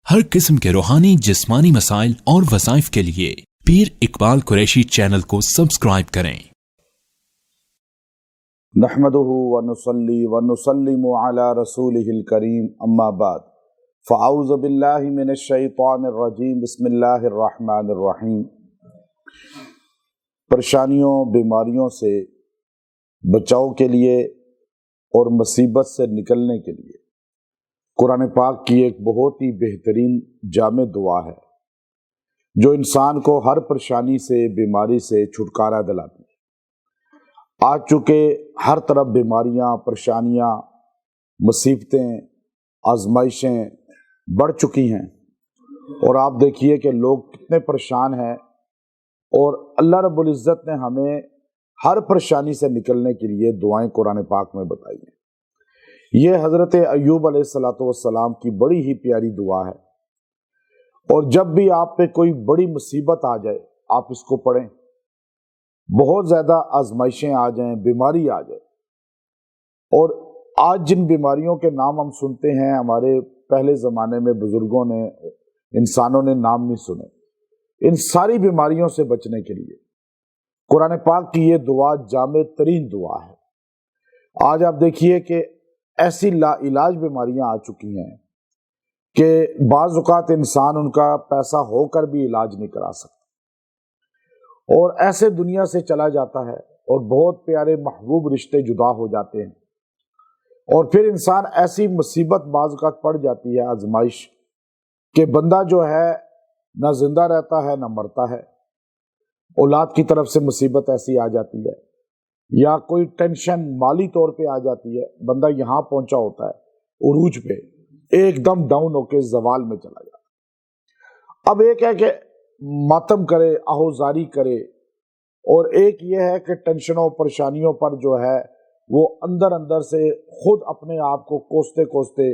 ہر قسم کے روحانی جسمانی مسائل اور وظائف کے لیے پیر اقبال قریشی چینل کو سبسکرائب کریں۔ نحمده ونصلي ونسلم على رسوله الكريم اما بعد فاعوذ باللہ من الشیطان الرجیم بسم اللہ الرحمن الرحیم۔ پریشانیوں بیماریوں سے بچاؤ کے لیے اور مصیبت سے نکلنے کے لیے قرآن پاک کی ایک بہت ہی بہترین جامع دعا ہے جو انسان کو ہر پریشانی سے بیماری سے چھٹکارا دلاتی ہے۔ آج چونکہ ہر طرف بیماریاں، پریشانیاں، مصیبتیں، آزمائشیں بڑھ چکی ہیں اور آپ دیکھیے کہ لوگ کتنے پریشان ہیں، اور اللہ رب العزت نے ہمیں ہر پریشانی سے نکلنے کے لیے دعائیں قرآن پاک میں بتائی ہیں۔ یہ حضرت ایوب علیہ السلام کی بڑی ہی پیاری دعا ہے، اور جب بھی آپ پہ کوئی بڑی مصیبت آ جائے آپ اس کو پڑھیں، بہت زیادہ آزمائشیں آ جائیں، بیماری آ جائے، اور آج جن بیماریوں کے نام ہم سنتے ہیں ہمارے پہلے زمانے میں بزرگوں نے، انسانوں نے نام نہیں سنے، ان ساری بیماریوں سے بچنے کے لیے قرآن پاک کی یہ دعا جامع ترین دعا ہے۔ آج آپ دیکھیے کہ ایسی لا علاج بیماریاں آ چکی ہیں کہ بعض اوقات انسان ان کا پیسہ ہو کر بھی علاج نہیں کرا سکتا، اور ایسے دنیا سے چلا جاتا ہے، اور بہت پیارے محبوب رشتے جدا ہو جاتے ہیں، اور پھر انسان ایسی مصیبت بعض اوقات پڑ جاتی ہے، آزمائش، کہ بندہ جو ہے نہ زندہ رہتا ہے نہ مرتا ہے۔ اولاد کی طرف سے مصیبت ایسی آ جاتی ہے، یا کوئی ٹینشن مالی طور پہ آ جاتی ہے، بندہ یہاں پہنچا ہوتا ہے عروج پہ، ایک دم ڈاؤن ہو کے زوال میں چلا جاتا ہے۔ اب ایک ہے کہ ماتم کرے، آہوزاری کرے، اور ایک یہ ہے کہ ٹینشنوں پریشانیوں پر جو ہے وہ اندر اندر سے خود اپنے آپ کو کوستے کوستے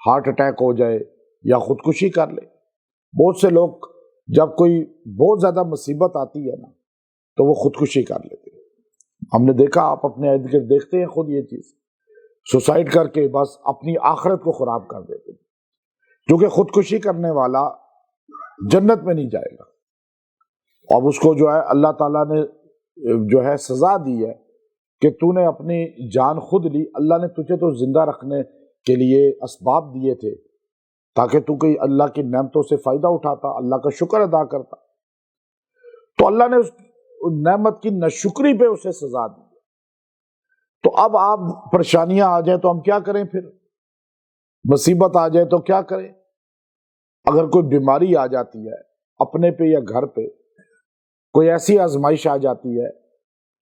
ہارٹ اٹیک ہو جائے یا خودکشی کر لے۔ بہت سے لوگ جب کوئی بہت زیادہ مصیبت آتی ہے نا تو وہ خودکشی کر لیتے ہیں۔ ہم نے دیکھا، آپ اپنے ارد گرد دیکھتے ہیں خود یہ چیز، سوسائڈ کر کے بس اپنی آخرت کو خراب کر دیتے ہیں، کیونکہ خودکشی کرنے والا جنت میں نہیں جائے گا۔ اب اس کو جو ہے اللہ تعالیٰ نے جو ہے سزا دی ہے کہ تو نے اپنی جان خود لی، اللہ نے تجھے تو زندہ رکھنے کے لیے اسباب دیے تھے تاکہ تو کوئی اللہ کی نعمتوں سے فائدہ اٹھاتا، اللہ کا شکر ادا کرتا، تو اللہ نے اس نعمت کی ناشکری پہ اسے سزا دی۔ تو اب آپ پریشانیاں آ جائیں تو ہم کیا کریں؟ پھر مصیبت آ جائے تو کیا کریں؟ اگر کوئی بیماری آ جاتی ہے اپنے پہ یا گھر پہ، کوئی ایسی آزمائش آ جاتی ہے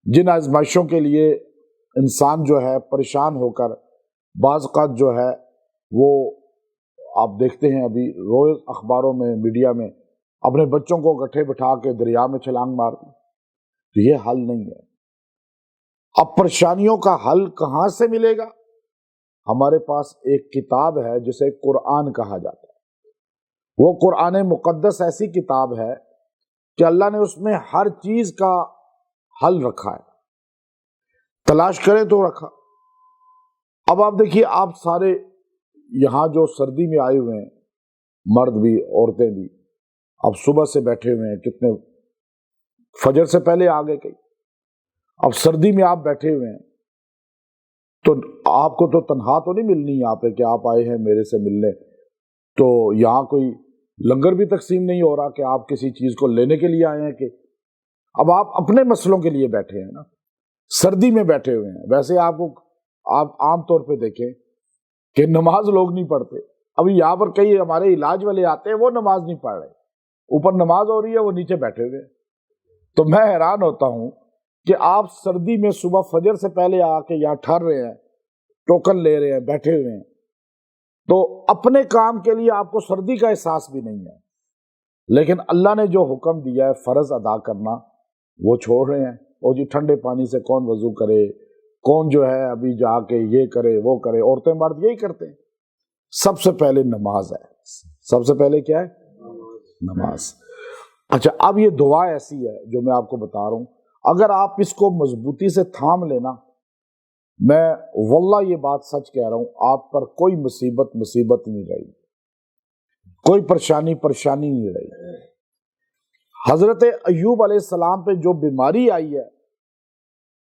جن آزمائشوں کے لیے انسان جو ہے پریشان ہو کر بعض اوقات جو ہے وہ، آپ دیکھتے ہیں ابھی روز اخباروں میں، میڈیا میں، اپنے بچوں کو گٹھے بٹھا کے دریا میں چھلانگ مارتے، تو یہ حل نہیں ہے۔ اب پریشانیوں کا حل کہاں سے ملے گا؟ ہمارے پاس ایک کتاب ہے جسے قرآن کہا جاتا ہے۔ وہ قرآن مقدس ایسی کتاب ہے کہ اللہ نے اس میں ہر چیز کا حل رکھا ہے، تلاش کریں تو رکھا۔ اب آپ دیکھیے، آپ سارے یہاں جو سردی میں آئے ہوئے ہیں، مرد بھی عورتیں بھی، اب صبح سے بیٹھے ہوئے ہیں، کتنے فجر سے پہلے آگے کئی، اب سردی میں آپ بیٹھے ہوئے ہیں، تو آپ کو تو تنہا تو نہیں ملنی یہاں پہ کہ آپ آئے ہیں میرے سے ملنے، تو یہاں کوئی لنگر بھی تقسیم نہیں ہو رہا کہ آپ کسی چیز کو لینے کے لیے آئے ہیں، کہ اب آپ اپنے مسئلوں کے لیے بیٹھے ہیں نا، سردی میں بیٹھے ہوئے ہیں۔ ویسے آپ عام طور پہ دیکھیں کہ نماز لوگ نہیں پڑھتے، ابھی یہاں پر کئی ہمارے علاج والے آتے ہیں، وہ نماز نہیں پڑھ رہے، اوپر نماز ہو رہی ہے، وہ نیچے بیٹھے ہوئے ہیں۔ تو میں حیران ہوتا ہوں کہ آپ سردی میں صبح فجر سے پہلے آ کے یہاں ٹھہر رہے ہیں، ٹوکن لے رہے ہیں، بیٹھے ہوئے ہیں، تو اپنے کام کے لیے آپ کو سردی کا احساس بھی نہیں ہے، لیکن اللہ نے جو حکم دیا ہے فرض ادا کرنا وہ چھوڑ رہے ہیں۔ اور جی ٹھنڈے پانی سے کون وضو کرے، کون جو ہے ابھی جا کے یہ کرے وہ کرے، عورتیں مرد یہی کرتے ہیں۔ سب سے پہلے نماز ہے، سب سے پہلے کیا ہے؟ نماز۔ اچھا، اب یہ دعا ایسی ہے جو میں آپ کو بتا رہا ہوں، اگر آپ اس کو مضبوطی سے تھام لینا، میں واللہ یہ بات سچ کہہ رہا ہوں، آپ پر کوئی مصیبت نہیں رہی۔ کوئی پریشانی نہیں رہی۔ حضرت ایوب علیہ السلام پہ جو بیماری آئی ہے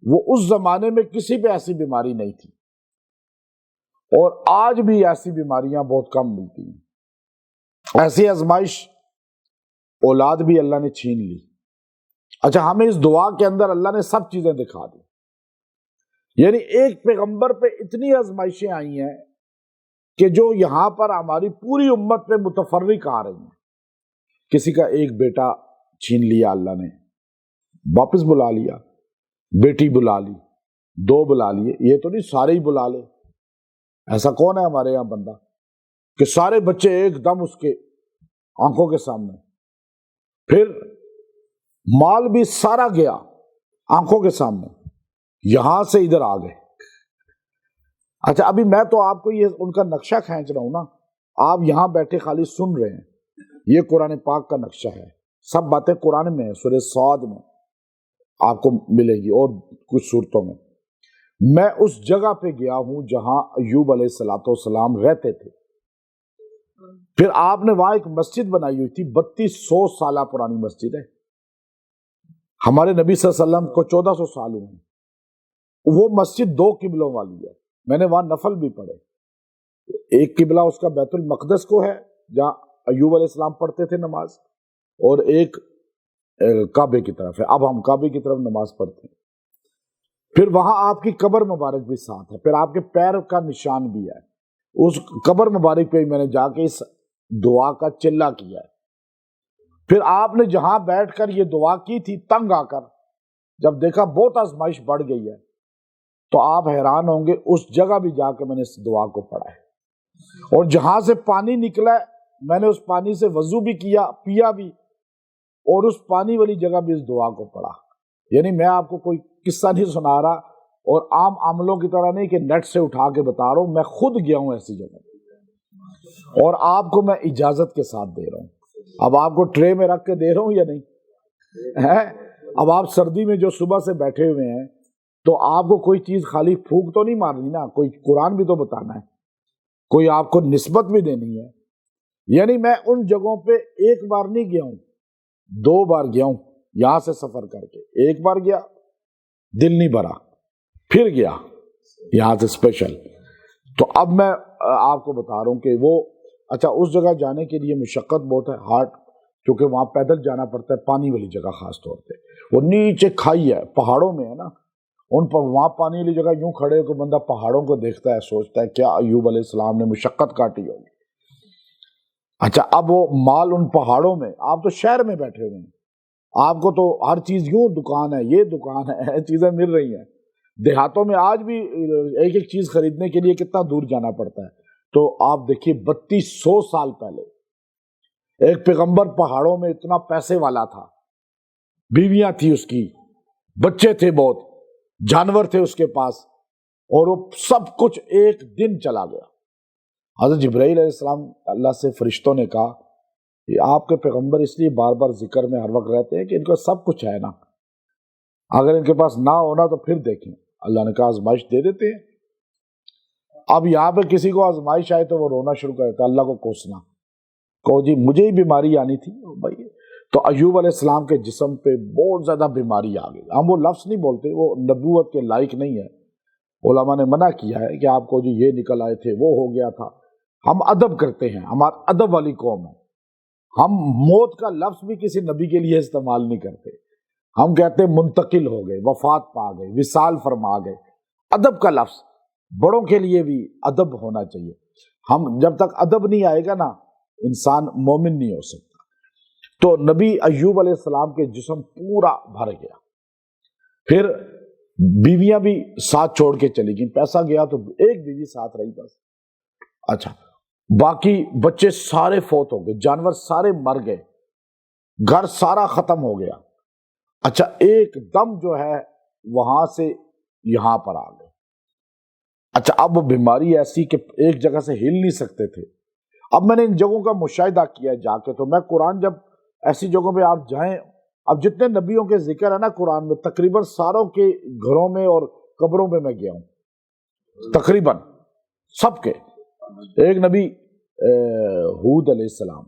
وہ اس زمانے میں کسی پہ ایسی بیماری نہیں تھی، اور آج بھی ایسی بیماریاں بہت کم ملتی ہیں۔ ایسی آزمائش اولاد بھی اللہ نے چھین لی۔ اچھا، ہمیں اس دعا کے اندر اللہ نے سب چیزیں دکھا دی، یعنی ایک پیغمبر پہ اتنی آزمائشیں آئی ہیں کہ جو یہاں پر ہماری پوری امت پہ متفرق آ رہی ہیں۔ کسی کا ایک بیٹا چھین لیا اللہ نے، واپس بلا لیا، بیٹی بلا لی، 2 بلا لیے، یہ تو نہیں سارے ہی بلا لے۔ ایسا کون ہے ہمارے یہاں بندہ کہ سارے بچے ایک دم اس کے آنکھوں کے سامنے؟ پھر مال بھی سارا گیا آنکھوں کے سامنے، یہاں سے ادھر آ گئے۔ اچھا، ابھی میں تو آپ کو یہ ان کا نقشہ کھینچ رہا ہوں نا، آپ یہاں بیٹھے خالی سن رہے ہیں۔ یہ قرآن پاک کا نقشہ ہے، سب باتیں قرآن میں ہیں، سورہ صاد میں آپ کو ملے گی اور کچھ صورتوں میں۔ میں اس جگہ پہ گیا ہوں جہاں ایوب علیہ السلام رہتے تھے۔ پھر آپ نے وہاں ایک مسجد بنائی ہوئی تھی، 3200 سالہ پرانی مسجد ہے۔ ہمارے نبی صلی اللہ علیہ وسلم کو 1400 سال ہوئے ہیں۔ وہ مسجد 2 قبلوں والی ہے، میں نے وہاں نفل بھی پڑھے۔ ایک قبلہ اس کا بیت المقدس کو ہے جہاں ایوب علیہ السلام پڑھتے تھے نماز، اور ایک کعبے کی طرف ہے، اب ہم کعبے کی طرف نماز پڑھتے ہیں۔ پھر وہاں آپ کی قبر مبارک بھی ساتھ ہے، پھر آپ کے پیر کا نشان بھی ہے۔ اس قبر مبارک پہ میں نے جا کے اس دعا کا چلہ کیا ہے۔ پھر آپ نے جہاں بیٹھ کر یہ دعا کی تھی، تنگ آ کر جب دیکھا بہت آزمائش بڑھ گئی ہے تو آپ حیران ہوں گے، اس جگہ بھی جا کے میں نے اس دعا کو پڑھا ہے، اور جہاں سے پانی نکلا ہے میں نے اس پانی سے وضو بھی کیا، پیا بھی، اور اس پانی والی جگہ بھی اس دعا کو پڑھا۔ یعنی میں آپ کو کوئی قصہ نہیں سنا رہا، اور عام عملوں کی طرح نہیں کہ نیٹ سے اٹھا کے بتا رہا ہوں، میں خود گیا ہوں ایسی جگہ، اور آپ کو میں اجازت کے ساتھ دے رہا ہوں۔ اب آپ کو ٹرے میں رکھ کے دے رہا ہوں یا نہیں؟ اب آپ سردی میں جو صبح سے بیٹھے ہوئے ہیں تو آپ کو کوئی چیز خالی پھونک تو نہیں مارنی نا، کوئی قرآن بھی تو بتانا ہے، کوئی آپ کو نسبت بھی دینی ہے۔ یعنی میں ان جگہوں پہ ایک بار نہیں گیا ہوں، 2 بار گیا ہوں، یہاں سے سفر کر کے۔ ایک بار گیا، دل نہیں بھرا، پھر گیا یہاں سے اسپیشل۔ تو اب میں آپ کو بتا رہا ہوں کہ وہ اچھا، اس جگہ جانے کے لیے مشقت بہت ہے، ہارڈ، کیونکہ وہاں پیدل جانا پڑتا ہے، پانی والی جگہ خاص طور پہ۔ وہ نیچے کھائی ہے، پہاڑوں میں ہے نا، ان پر وہاں پانی والی جگہ یوں کھڑے ہو کے بندہ پہاڑوں کو دیکھتا ہے، سوچتا ہے کیا ایوب علیہ السلام نے مشقت کاٹی ہوگی۔ اچھا، اب وہ مال ان پہاڑوں میں، آپ تو شہر میں بیٹھے ہوئے ہیں، آپ کو تو ہر چیز یوں دکان ہے، یہ دکان ہے، چیزیں مل رہی ہیں۔ دیہاتوں میں آج بھی ایک ایک چیز خریدنے کے لیے کتنا دور جانا پڑتا ہے۔ تو آپ دیکھیے 3200 سال پہلے ایک پیغمبر پہاڑوں میں اتنا پیسے والا تھا، بیویاں تھی اس کی، بچے تھے، بہت جانور تھے اس کے پاس، اور وہ سب کچھ ایک دن چلا گیا۔ حضرت جبرائیل علیہ السلام اللہ سے فرشتوں نے کہا کہ آپ کے پیغمبر اس لیے بار بار ذکر میں ہر وقت رہتے ہیں کہ ان کو سب کچھ ہے نا، اگر ان کے پاس نہ ہونا تو پھر دیکھیں۔ اللہ نے کہا آزمائش دے دیتے ہیں۔ اب یہاں پہ کسی کو آزمائش آئے تو وہ رونا شروع کر دیتا، اللہ کو کوسنا، کہو جی مجھے ہی بیماری آنی تھی بھائی۔ تو ایوب علیہ السلام کے جسم پہ بہت زیادہ بیماری آ گئی۔ ہم وہ لفظ نہیں بولتے، وہ نبوت کے لائق نہیں ہے، علماء نے منع کیا ہے کہ آپ کو جی یہ نکل آئے تھے، وہ ہو گیا تھا۔ ہم ادب کرتے ہیں، ہمارا ادب والی قوم ہے، ہم موت کا لفظ بھی کسی نبی کے لیے استعمال نہیں کرتے، ہم کہتے ہیں منتقل ہو گئے، وفات پا گئے، وصال فرما گئے۔ ادب کا لفظ، بڑوں کے لیے بھی ادب ہونا چاہیے۔ ہم جب تک ادب نہیں آئے گا نا، انسان مومن نہیں ہو سکتا۔ تو نبی ایوب علیہ السلام کے جسم پورا بھر گیا، پھر بیویاں بھی ساتھ چھوڑ کے چلی گئیں، پیسہ گیا تو ایک بیوی ساتھ رہی بس۔ اچھا، باقی بچے سارے فوت ہو گئے، جانور سارے مر گئے، گھر سارا ختم ہو گیا۔ اچھا، ایک دم جو ہے وہاں سے یہاں پر آ گئے۔ اچھا، اب وہ بیماری ایسی کہ ایک جگہ سے ہل نہیں سکتے تھے۔ اب میں نے ان جگہوں کا مشاہدہ کیا جا کے، تو میں قرآن جب ایسی جگہوں پہ آپ جائیں، اب جتنے نبیوں کے ذکر ہے نا قرآن میں، تقریباً ساروں کے گھروں میں اور قبروں پہ میں گیا ہوں، تقریباً سب کے۔ ایک نبی ہود علیہ السلام،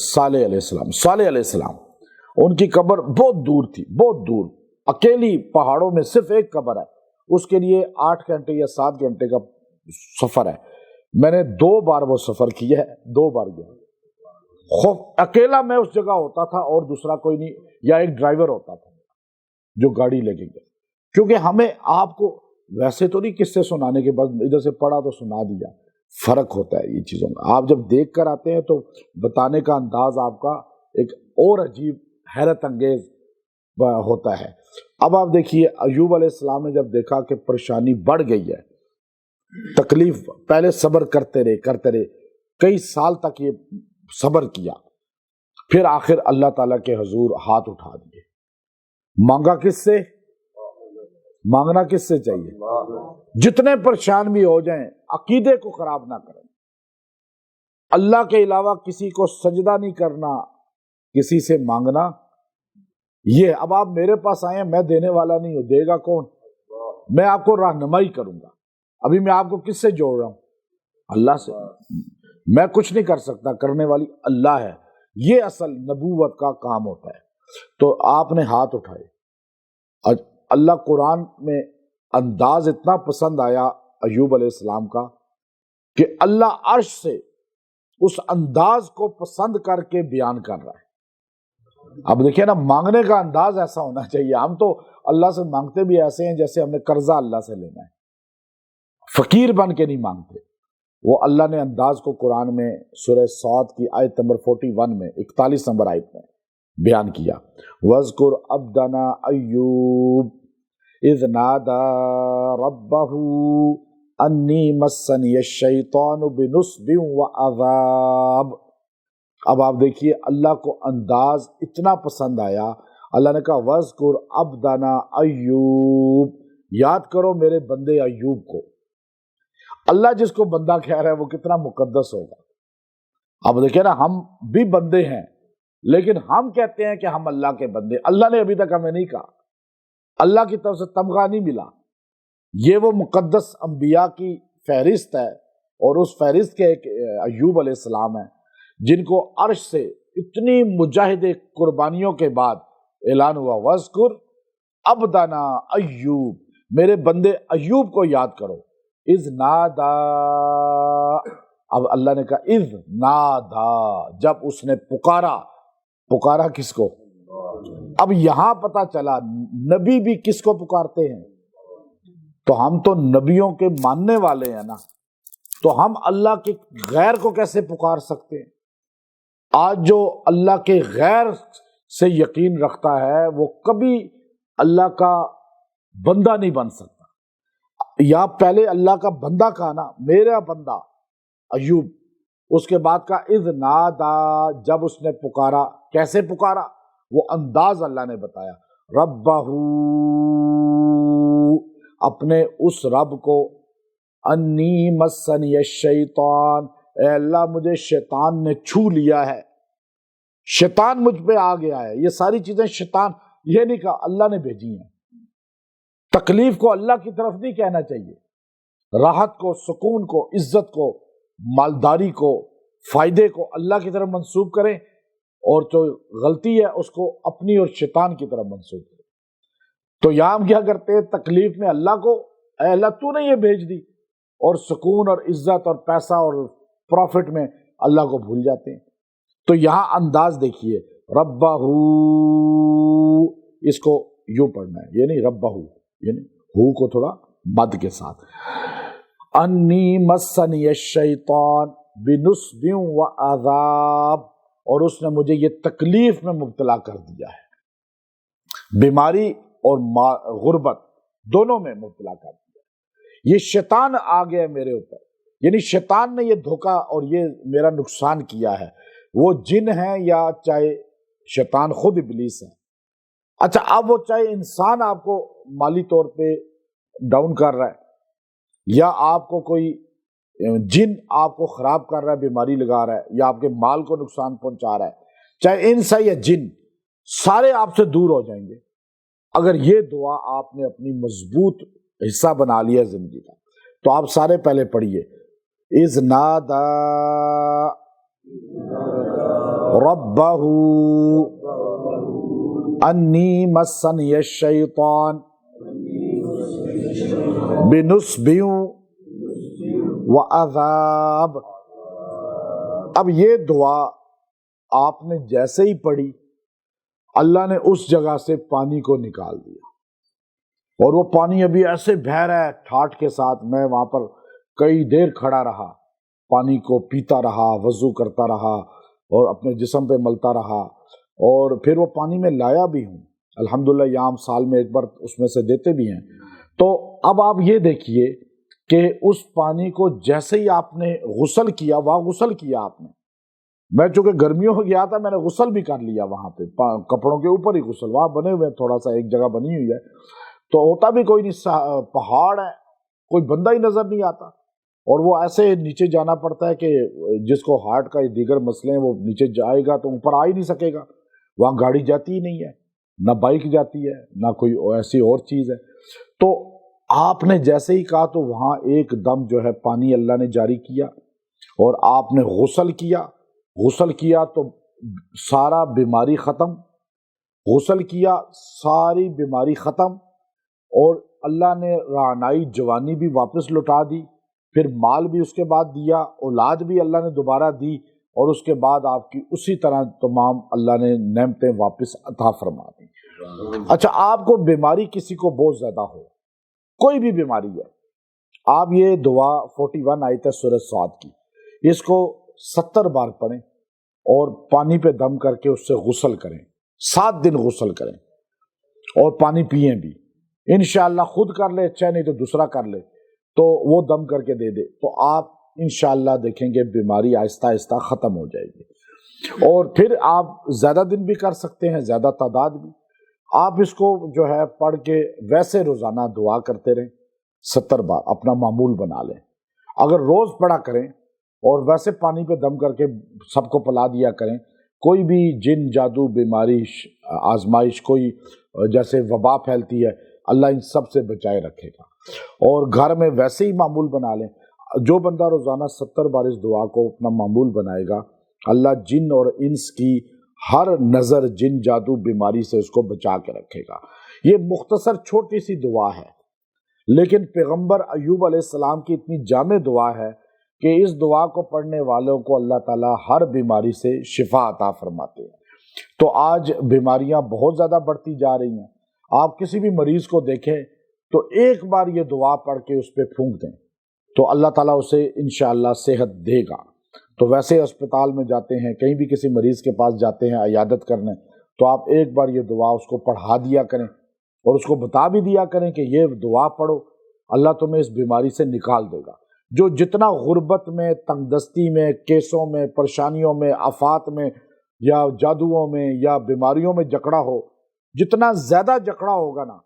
صالح علیہ السلام، ان کی قبر بہت دور تھی، بہت دور، اکیلی پہاڑوں میں صرف ایک قبر ہے، اس کے لیے 8 گھنٹے یا 7 گھنٹے کا سفر ہے۔ میں نے 2 بار وہ سفر کیا ہے، 2 بار گیا، خوف، اکیلا میں اس جگہ ہوتا تھا اور دوسرا کوئی نہیں، یا ایک ڈرائیور ہوتا تھا جو گاڑی لے کے گیا، کیونکہ ہمیں آپ کو ویسے تو نہیں قصے سنانے کے بعد ادھر سے پڑھا تو سنا دیا، فرق ہوتا ہے یہ چیزوں کا۔ آپ جب دیکھ کر آتے ہیں تو بتانے کا انداز آپ کا ایک اور عجیب حیرت انگیز ہوتا ہے۔ اب آپ دیکھیے ایوب علیہ السلام نے جب دیکھا کہ پریشانی بڑھ گئی ہے، تکلیف، پہلے صبر کرتے رہے، کئی سال تک یہ صبر کیا، پھر آخر اللہ تعالیٰ کے حضور ہاتھ اٹھا دیے۔ مانگا کس سے؟ مانگنا کس سے چاہیے؟ جتنے پریشان بھی ہو جائیں عقیدے کو خراب نہ کریں، اللہ کے علاوہ کسی کو سجدہ نہیں کرنا، کسی سے مانگنا۔ یہ اب آپ میرے پاس آئے ہیں، میں دینے والا نہیں ہوں، دے گا کون؟ میں آپ کو رہنمائی کروں گا۔ ابھی میں آپ کو کس سے جوڑ رہا ہوں؟ اللہ سے۔ میں کچھ نہیں کر سکتا، کرنے والی اللہ ہے۔ یہ اصل نبوت کا کام ہوتا ہے۔ تو آپ نے ہاتھ اٹھائے، اور اللہ قرآن میں انداز اتنا پسند آیا ایوب علیہ السلام کا کہ اللہ عرش سے اس انداز کو پسند کر کے بیان کر رہا ہے۔ اب دیکھیں نا، مانگنے کا انداز ایسا ہونا چاہیے۔ ہم تو اللہ سے مانگتے بھی ایسے ہیں جیسے ہم نے قرضہ اللہ سے لینا ہے، فقیر بن کے نہیں مانگتے۔ وہ اللہ نے انداز کو قرآن میں سورہ صاد کی آیت نمبر 41 میں 41 نمبر آیت میں بیان کیا۔ وَاذْكُرْ عَبْدَنَا أَيُّوبَ إِذْ نَادَى رَبَّهُ أَنِّي مَسَّنِيَ الشَّيْطَانُ بِنُصْبٍ وَعَذَابٍ۔ اب آپ دیکھیے اللہ کو انداز اتنا پسند آیا، اللہ نے کہا وَاذْكُرْ عَبْدَنَا أَيُّوبَ، یاد کرو میرے بندے ایوب کو۔ اللہ جس کو بندہ کہہ رہا ہے وہ کتنا مقدس ہوگا۔ اب دیکھیں نا، ہم بھی بندے ہیں لیکن ہم کہتے ہیں کہ ہم اللہ کے بندے۔ اللہ نے ابھی تک ہمیں نہیں کہا، اللہ کی طرف سے تمغہ نہیں ملا۔ یہ وہ مقدس انبیاء کی فہرست ہے، اور اس فہرست کے ایک ایوب علیہ السلام ہیں جن کو عرش سے اتنی مجاہدے قربانیوں کے بعد اعلان ہوا وَاذْكُرْ عَبْدَنَا ایوب، میرے بندے ایوب کو یاد کرو۔ اذ نادا، اب اللہ نے کہا اذ نادا، جب اس نے پکارا۔ پکارا کس کو؟ اب یہاں پتا چلا نبی بھی کس کو پکارتے ہیں۔ تو ہم تو نبیوں کے ماننے والے ہیں نا، تو ہم اللہ کے غیر کو کیسے پکار سکتے ہیں؟ آج جو اللہ کے غیر سے یقین رکھتا ہے وہ کبھی اللہ کا بندہ نہیں بن سکتا۔ یا پہلے اللہ کا بندہ کہا نا، میرا بندہ ایوب، اس کے بعد کا اذ نادا، جب اس نے پکارا۔ کیسے پکارا؟ وہ انداز اللہ نے بتایا، ربہ، اپنے اس رب کو، انی مسنی الشیطان، اے اللہ مجھے شیطان نے چھو لیا ہے، شیطان مجھ پہ آ گیا ہے۔ یہ ساری چیزیں شیطان، یہ نہیں کہا اللہ نے بھیجی ہیں۔ تکلیف کو اللہ کی طرف نہیں کہنا چاہیے، راحت کو، سکون کو، عزت کو، مالداری کو، فائدے کو اللہ کی طرف منسوب کریں، اور جو غلطی ہے اس کو اپنی اور شیطان کی طرف منسوب کریں۔ تو یہاں ہم کیا کرتے ہیں؟ تکلیف میں اللہ کو، اے اللہ تو نے یہ بھیج دی، اور سکون اور عزت اور پیسہ اور پروفٹ میں اللہ کو بھول جاتے ہیں۔ تو یہاں انداز دیکھیے، ربہ، اس کو یوں پڑھنا ہے، یہ نہیں ربہ، یعنی ہو کو تھوڑا مد کے ساتھ، انی مسنی الشیطان بنصب وعذاب، اور اس نے مجھے یہ تکلیف میں مبتلا کر دیا ہے، بیماری اور غربت دونوں میں مبتلا کر دیا۔ یہ شیطان آ گیا میرے اوپر، یعنی شیطان نے یہ دھوکہ اور یہ میرا نقصان کیا ہے۔ وہ جن ہیں یا چاہے شیطان خود ابلیس ہے۔ اچھا، اب وہ چاہے انسان آپ کو مالی طور پہ ڈاؤن کر رہا ہے، یا آپ کو کوئی جن آپ کو خراب کر رہا ہے، بیماری لگا رہا ہے، یا آپ کے مال کو نقصان پہنچا رہا ہے، چاہے انس ہے یا جن، سارے آپ سے دور ہو جائیں گے اگر یہ دعا آپ نے اپنی مضبوط حصہ بنا لیا زندگی کا۔ تو آپ سارے پہلے پڑھیے، اذ نادا ربہ انی مسنی الشیطان بنصب وعذاب۔ اب یہ دعا آپ نے جیسے ہی پڑھی، اللہ نے اس جگہ سے پانی کو نکال دیا، اور وہ پانی ابھی ایسے بہہ رہا ہے ٹھاٹھ کے ساتھ۔ میں وہاں پر کئی دیر کھڑا رہا، پانی کو پیتا رہا، وضو کرتا رہا اور اپنے جسم پہ ملتا رہا، اور پھر وہ پانی میں لایا بھی ہوں الحمدللہ، یہاں ہم سال میں ایک بار اس میں سے دیتے بھی ہیں۔ تو اب آپ یہ دیکھیے کہ اس پانی کو جیسے ہی آپ نے غسل کیا، وہاں غسل کیا آپ نے، میں چونکہ گرمیوں میں گیا تھا میں نے غسل بھی کر لیا وہاں پہ، کپڑوں کے اوپر ہی غسل، وہاں بنے ہوئے تھوڑا سا ایک جگہ بنی ہوئی ہے، تو ہوتا بھی کوئی نہیں، پہاڑ ہے، کوئی بندہ ہی نظر نہیں آتا، اور وہ ایسے نیچے جانا پڑتا ہے کہ جس کو ہارٹ کا دیگر مسئلے ہیں وہ نیچے جائے گا تو اوپر آ ہی نہیں سکے گا، وہاں گاڑی جاتی ہی نہیں ہے، نہ بائک جاتی ہے، نہ کوئی ایسی اور چیز ہے۔ تو آپ نے جیسے ہی کہا تو وہاں ایک دم جو ہے پانی اللہ نے جاری کیا، اور آپ نے غسل کیا تو سارا بیماری ختم، غسل کیا ساری بیماری ختم، اور اللہ نے رعنائی جوانی بھی واپس لوٹا دی، پھر مال بھی اس کے بعد دیا، اولاد بھی اللہ نے دوبارہ دی، اور اس کے بعد آپ کی اسی طرح تمام اللہ نے نعمتیں واپس عطا فرما دی۔ اچھا، آپ کو بیماری کسی کو بہت زیادہ ہو، کوئی بھی بیماری ہے، آپ یہ دعا 41 آیت ہے سورہ صاد کی، اس کو 70 بار پڑھیں اور پانی پہ دم کر کے اس سے غسل کریں، 7 دن غسل کریں اور پانی پئیں بھی، انشاءاللہ خود کر لے، اچھا نہیں تو دوسرا کر لے، تو وہ دم کر کے دے دے، تو آپ انشاءاللہ دیکھیں گے بیماری آہستہ آہستہ ختم ہو جائے گی۔ اور پھر آپ زیادہ دن بھی کر سکتے ہیں، زیادہ تعداد بھی، آپ اس کو جو ہے پڑھ کے ویسے روزانہ دعا کرتے رہیں 70 بار، اپنا معمول بنا لیں۔ اگر روز پڑھا کریں اور ویسے پانی پہ دم کر کے سب کو پلا دیا کریں، کوئی بھی جن جادو بیماری آزمائش کوئی جیسے وبا پھیلتی ہے، اللہ ان سب سے بچائے رکھے گا۔ اور گھر میں ویسے ہی معمول بنا لیں، جو بندہ روزانہ 70 بار اس دعا کو اپنا معمول بنائے گا، اللہ جن اور انس کی ہر نظر، جن جادو بیماری سے اس کو بچا کے رکھے گا۔ یہ مختصر چھوٹی سی دعا ہے، لیکن پیغمبر ایوب علیہ السلام کی اتنی جامع دعا ہے کہ اس دعا کو پڑھنے والوں کو اللہ تعالیٰ ہر بیماری سے شفا عطا فرماتے ہیں۔ تو آج بیماریاں بہت زیادہ بڑھتی جا رہی ہیں، آپ کسی بھی مریض کو دیکھیں تو ایک بار یہ دعا پڑھ کے اس پہ پھونک دیں تو اللہ تعالیٰ اسے انشاءاللہ صحت دے گا۔ تو ویسے اسپتال میں جاتے ہیں، کہیں بھی کسی مریض کے پاس جاتے ہیں عیادت کرنے، تو آپ ایک بار یہ دعا اس کو پڑھا دیا کریں اور اس کو بتا بھی دیا کریں کہ یہ دعا پڑھو، اللہ تمہیں اس بیماری سے نکال دے گا۔ جو جتنا غربت میں، تنگ دستی میں، کیسوں میں، پریشانیوں میں، آفات میں یا جادوؤں میں یا بیماریوں میں جکڑا ہو، جتنا زیادہ جکڑا ہوگا نا،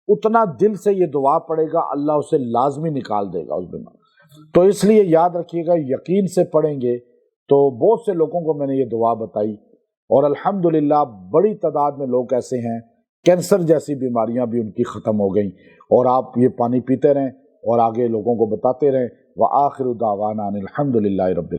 اتنا دل سے یہ دعا پڑھے گا، اللہ اسے لازمی نکال دے گا اس بیماری۔ تو اس لیے یاد رکھیے گا، یقین سے پڑھیں گے تو بہت سے لوگوں کو میں نے یہ دعا بتائی، اور الحمدللہ بڑی تعداد میں لوگ ایسے ہیں، کینسر جیسی بیماریاں بھی ان کی ختم ہو گئیں۔ اور آپ یہ پانی پیتے رہیں اور آگے لوگوں کو بتاتے رہیں۔ وآخر دعوانا ان الحمدللہ رب